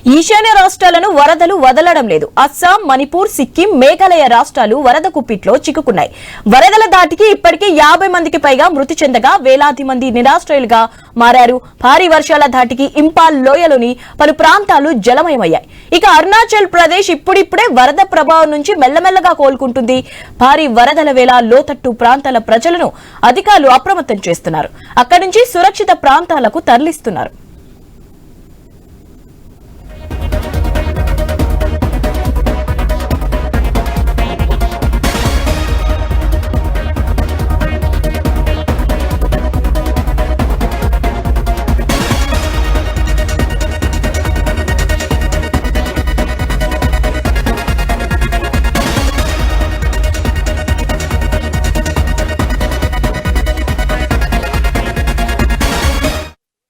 ఈశాన్య రాష్ట్రాలను వరదలు వదలడం లేదు. అస్సాం, మణిపూర్, సిక్కిం, మేఘాలయ రాష్ట్రాలు వరద కుప్పిట్లో చిక్కుకున్నాయి. వరదల దాటికి ఇప్పటికే 50 మందికి పైగా మృతి చెందగా వేలాది మంది నిరాశ్రయులుగా మారారు. భారీ వర్షాల ధాటికి ఇంపాల్ లోయలోని పలు ప్రాంతాలు జలమయమయ్యాయి. ఇక అరుణాచల్ ప్రదేశ్ ఇప్పుడిప్పుడే వరద ప్రభావం నుంచి మెల్లమెల్లగా కోలుకుంటుంది. భారీ వరదల వేళ లోతట్టు ప్రాంతాల ప్రజలను అధికారులు అప్రమత్తం చేస్తున్నారు. అక్కడి నుంచి సురక్షిత ప్రాంతాలకు తరలిస్తున్నారు.